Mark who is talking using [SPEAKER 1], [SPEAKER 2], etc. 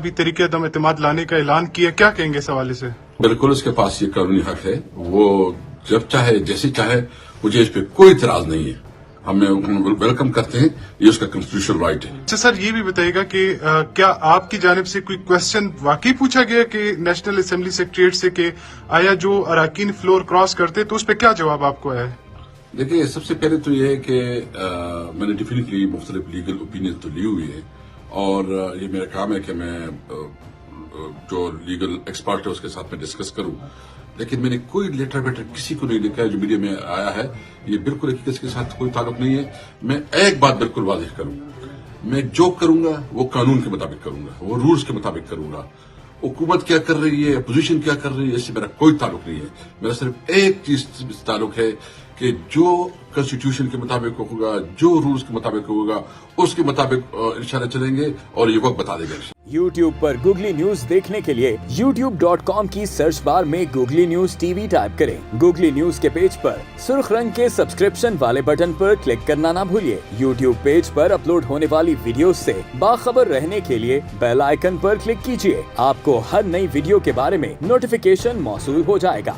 [SPEAKER 1] अभी तरीके अदम एतमाद लाने का ऐलान किया, क्या कहेंगे इस हवाले से?
[SPEAKER 2] बिल्कुल उसके पास ये कानूनी हक है, वो जब चाहे जैसे चाहे, मुझे इस पे कोई इतराज नहीं है। हमें वेलकम करते हैं, ये उसका कॉन्स्टिट्यूशनल राइट है।
[SPEAKER 1] अच्छा सर, ये भी बताइएगा कि क्या आपकी जानिब से कोई क्वेश्चन वाकई पूछा गया कि नेशनल असेंबली सेक्रेटरीट से कि आया जो अराकीन फ्लोर क्रॉस करते तो उस पर क्या जवाब आपको आया है?
[SPEAKER 2] देखिए, सबसे पहले तो ये है कि मैंने डेफिनेटली मुख्तलिफ लीगल ओपिनियन तो ली हुई है, और ये मेरा काम है कि मैं जो लीगल एक्सपर्ट है उसके साथ में डिस्कस करूं, लेकिन मैंने कोई लेटर वेटर किसी को नहीं लिखा है। जो मीडिया में आया है ये बिल्कुल हकीकत के साथ कोई ताल्लुक नहीं है। मैं एक बात बिल्कुल वाज़ेह करूं, मैं जो करूंगा वो कानून के मुताबिक करूंगा, वो रूल्स के मुताबिक करूंगा। हुकूमत क्या कर रही है, अपोजिशन क्या कर रही है, इससे मेरा कोई ताल्लुक नहीं है। मेरा सिर्फ एक चीज से ताल्लुक है कि जो कॉन्स्टिट्यूशन के मुताबिक होगा, जो रूल्स के मुताबिक होगा, उसके मुताबिक इंशाल्लाह चलेंगे, और ये वक्त बता देगा।
[SPEAKER 3] YouTube पर गूगली न्यूज देखने के लिए youtube.com की सर्च बार में गूगली न्यूज टीवी टाइप करें। गूगली न्यूज के पेज पर सुर्ख रंग के सब्सक्रिप्शन वाले बटन पर क्लिक करना ना भूलिए। YouTube पेज पर अपलोड होने वाली वीडियोस से बाखबर रहने के लिए बेल आइकन पर क्लिक कीजिए। आपको हर नई वीडियो के बारे में नोटिफिकेशन मौसूल हो जाएगा।